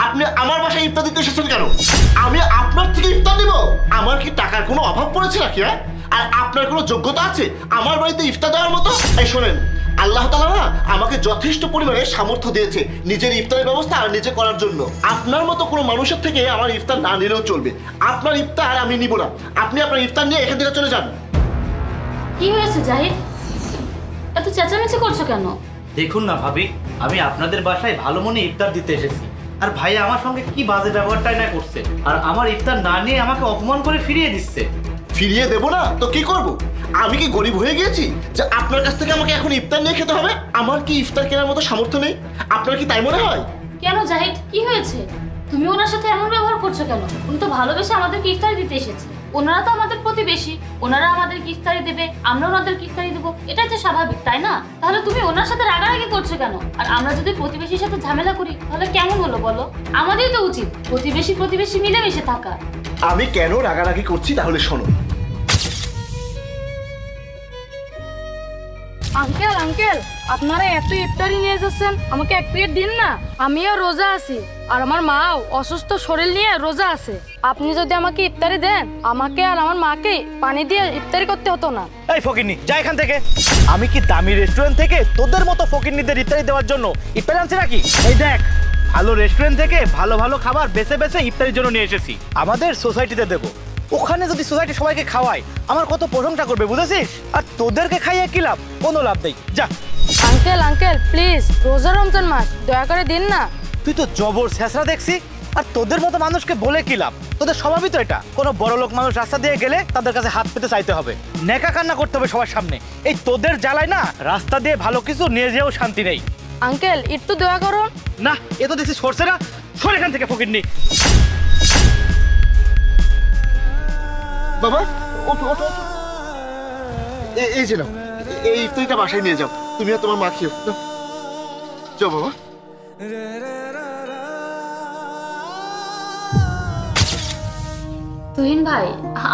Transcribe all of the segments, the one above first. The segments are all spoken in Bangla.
আপনি আমার বাসায় ইফতার দিতে এসেছেন কেন? আমি আপনার থেকে ইফতার নিব? আমার কি টাকার কোনো অভাব পড়েছে নাকি? হ্যাঁ, আর আপনার কোনো যোগ্যতা আছে আমার বাড়িতে ইফতার দেওয়ার মতো? এই শোনেন, আল্লাহ তাআলা না আমাকে যথেষ্ট পরিমাণে সামর্থ্য দিয়েছে নিজের ইফতারের ব্যবস্থা আর নিজে করার জন্য। আপনার মতো কোনো মানুষের থেকে আমার ইফতার না নিলেও চলবে। আপনার ইফতার আমি নিব না। আপনি আপনার ইফতার নিয়ে এখান থেকে চলে যান। কি হয়েছে জাহিদ, এত চেঁচামেচি করছো কেন? দেখুন না ভাবি, আমি আপনাদের বাসায় ভালো মনে ইফতার দিতে এসেছি, আর ভাইয়া আমার সঙ্গে কি বাজে ব্যবহারটাই না করছে, আর আমার ইফতার না নিয়ে আমাকে অপমান করে ফিরিয়ে দিচ্ছে। ফিরিয়ে দেবো না তো কি করব? আমি কি গরিব হয়ে গিয়েছি যে আপনার কাছ থেকে আমাকে এখন ইফতার নিয়ে খেতে হবে? আমার কি ইফতার কেনার মতো সামর্থ্য নেই? আপনার কি তাই মনে হয়? কেন জাহিদ, কি হয়েছে? তুমি ওনার সাথে এমন ব্যবহার করছো কেন? উনি তো ভালোবেসে আমাদেরকে ইফতারি দিতে এসেছে। ওনারা তো আমাদের প্রতিবেশী, ওনারা আমাদেরকে ইফতারি দেবে, আমরা ওনাদেরকে ইফতারি দেবো, এটাই তো স্বাভাবিক, তাই না? তাহলে তুমি ওনার সাথে রাগারাগি করছো কেন? আর আমরা যদি প্রতিবেশীর সাথে ঝামেলা করি তাহলে কেমন হলো বলো? আমাদেরই তো উচিত প্রতিবেশী মিলেমিশে থাকা। আমি কেন রাগারাগি করছি তাহলে শোনো। আঙ্কেল আঙ্কেল, আপনারা এত ইফতারি নিয়ে যাচ্ছেন, আমাকে এক প্লেট দিন না। আমিও রোজা আছি আর আমার মাও অসুস্থ শরীর নিয়ে রোজা আছে। আপনি যদি আমাকে ইফতারি দেন, আমাকে আর আমার মাকে পানি দিয়ে ইফতারি করতে হতো না। এই ফকিন্নি, যা এখান থেকে। আমি কি দামি রেস্টুরেন্ট থেকে তোদের মতো ফকিন্নিদের ইফতারি দেওয়ার জন্য ইফতারি আনছি নাকি? এই দেখ, ভালো রেস্টুরেন্ট থেকে ভালো ভালো খাবার বেছে বেছে ইফতারির জন্য নিয়ে এসেছি। আমাদের সোসাইটিতে দেবো, ওখানে যদি সোসাইটি সবাইকে খাওয়াই আমার কত প্রশংসা করবে বুঝেছিস? আর তোদেরকে খাইয়ে কি লাভ? কোনো লাভ নেই, যা। আঙ্কেল আঙ্কেল প্লিজ, রোজা রমজান মাস, দয়া করে দিন না। তুই তো জবর শেষরা দেখছি, আর তোদের মতো মানুষকে বলে কি লাভ? তোদের স্বভাবই তো এটা। কোনো বড় লোক মানুষ রাস্তা দিয়ে গেলে তাদের কাছে হাত পেতে চাইতে হবে, নেকা কান্না করতে হবে সবার সামনে। এই তোদের জ্বালায় না রাস্তা দিয়ে ভালো কিছু নিয়ে যেও শান্তি নেই। আঙ্কেল একটু দয়া করুন না, এ তো দেখছি সরছে না। সর এখান থেকে ফকিন্নি। বাবা ওঠো ওঠো ওঠো। এই যে নাও, এই ইফতারিটা বাসায় নিয়ে যাও। তুমি আর তোমার মা খেও। যাও বাবা। তুহিন ভাই,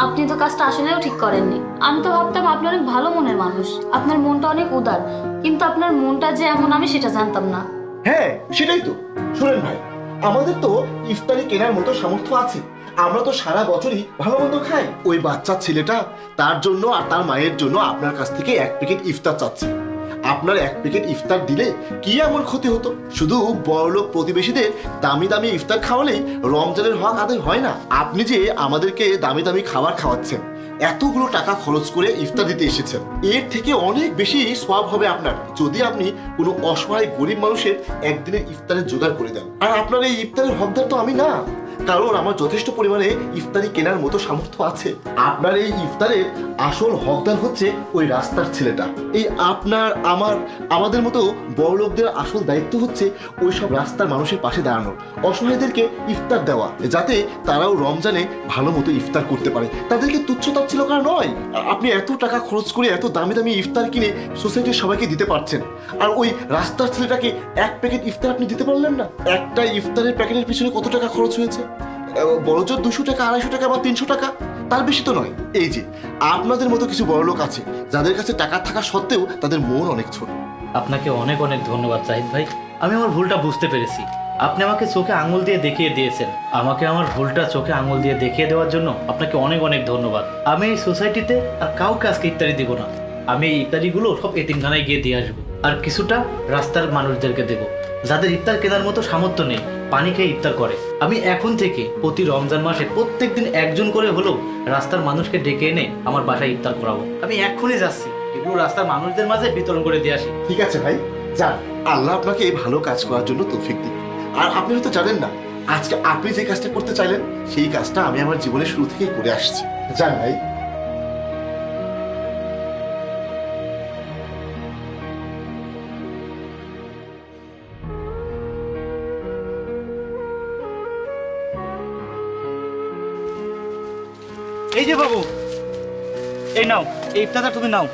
আপনি তো কাজটা আসলেও ঠিক করেননি। আমি তো ভাবতাম আপনি অনেক ভালো মনের মানুষ, আপনার মনটা অনেক উদার, কিন্তু আপনার মনটা যে এমন আমি সেটা জানতাম না। হ্যাঁ সেটাই তো। শুনেন ভাই, আমাদের তো ইফতারি কেনার মতো সামর্থ্য আছে। আমরা তো সারা বছরই ভালো মন্দ খাই। ওই বাচ্চা ছেলেটা তার জন্য আর তার মায়ের জন্য আপনার কাছ থেকে এক প্যাকেট ইফতার চাচ্ছে। আপনার এক প্যাকেট ইফতার দিলে কি এমন ক্ষতি হতো? শুধু বড়লোক প্রতিবেশীদের দামি দামি ইফতার খাওয়ালেই রমজানের হক আদায় হয় না। আপনি যে আমাদেরকে দামি দামি খাবার খাওয়াচ্ছেন, এতগুলো টাকা খরচ করে ইফতার দিতে এসেছেন, এর থেকে অনেক বেশি সওয়াব হবে আপনার যদি আপনি কোনো অসহায় গরিব মানুষের একদিনের ইফতারের জোগাড় করে দেন। আর আপনার এই ইফতারের হকদার তো আমি না, কারণ আমার যথেষ্ট পরিমাণে ইফতারি কেনার মতো সামর্থ্য আছে। আপনার এই ইফতারের আসল হকদার হচ্ছে ওই রাস্তার ছেলেটা। এই আপনার আমাদের মতো বড় লোকদের আসল দায়িত্ব হচ্ছে ওই সব রাস্তার মানুষের পাশে দাঁড়ানো, অসহায়দেরকে ইফতার দেওয়া, যাতে তারাও রমজানে ভালো মতো ইফতার করতে পারে। তাদেরকে তুচ্ছ-তাচ্ছিল্য করা নয়। আপনি এত টাকা খরচ করে এত দামি দামি ইফতার কিনে সোসাইটির সবাইকে দিতে পারছেন, আর ওই রাস্তার ছেলেটাকে এক প্যাকেট ইফতার আপনি দিতে পারলেন না। একটা ইফতারের প্যাকেটের পিছনে কত টাকা খরচ হয়েছে? বড়জোর 200 টাকা, 250 টাকা বা 300 টাকা, তার বেশি তো নয়। এই যে আপনাদের মতো কিছু বড় লোক আছে যাদের কাছে টাকা থাকা সত্ত্বেও তাদের মন অনেক ছোট। আপনাকে অনেক অনেক ধন্যবাদ জাহিদ ভাই, আমি আমার ভুলটা বুঝতে পেরেছি। আপনি আমাকে চোখে আঙুল দিয়ে দেখিয়ে দিয়েছেন। আমাকে আমার ভুলটা চোখে আঙুল দিয়ে দেখিয়ে দেওয়ার জন্য আপনাকে অনেক অনেক ধন্যবাদ। আমি এই সোসাইটিতে আর কাউকে আজকে ইফতারি দিব না। আমি এই ইফতারিগুলো সব এতিমখানায় গিয়ে দিয়ে আসবো, আর কিছুটা রাস্তার মানুষদেরকে দেবো যাদের ইফতার কেনার মতো সামর্থ্য নেই, পানি খেয়ে ইফতার করে। আমি এখন থেকে প্রতি রমজান মাসে প্রত্যেকদিন একজন করে হলেও রাস্তার মানুষকে ডেকে এনে আমার বাসায় ইফতার করাবো। আমি এক্ষুনি যাচ্ছি, এগুলো রাস্তার মানুষদের মাঝে বিতরণ করে দিয়ে আসি। ঠিক আছে ভাই, যান। আল্লাহ আপনাকে এই ভালো কাজ করার জন্য তৌফিক দিন। আর আপনি হয়তো জানেন না, আজকে আপনি যে কাজটা করতে চাইলেন সেই কাজটা আমি আমার জীবনের শুরু থেকেই করে আসছি। যান ভাই। এই যে বাবু, এই নাও, এই ইফতারটা তুমি নাও,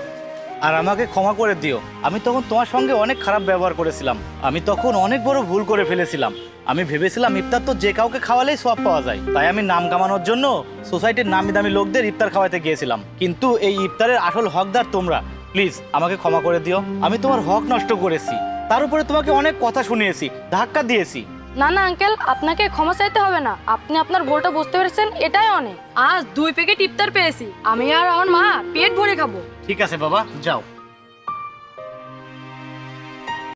আর আমাকে ক্ষমা করে দিও। আমি তখন তোমার সঙ্গে অনেক খারাপ ব্যবহার করেছিলাম। আমি তখন অনেক বড় ভুল করে ফেলেছিলাম। আমি ভেবেছিলাম ইফতার তো যে কাউকে খাওয়ালেই সওয়াব পাওয়া যায়, তাই আমি নাম কামানোর জন্য সোসাইটির নামি দামি লোকদের ইফতার খাওয়াতে গিয়েছিলাম। কিন্তু এই ইফতারের আসল হকদার তোমরা। প্লিজ আমাকে ক্ষমা করে দিও। আমি তোমার হক নষ্ট করেছি, তার উপরে তোমাকে অনেক কথা শুনিয়েছি, ধাক্কা দিয়েছি। না না আঙ্কেল, আপনাকে ক্ষমা চাইতে হবে না। আপনি আপনার ভুলটা বুঝতে পেরেছেন, এটাই অনেক। আজ 2 প্যাকেট ইফতার পেয়েছি, আমি আর আমার মা পেট ভরে খাবো। ঠিক আছে বাবা, যাও।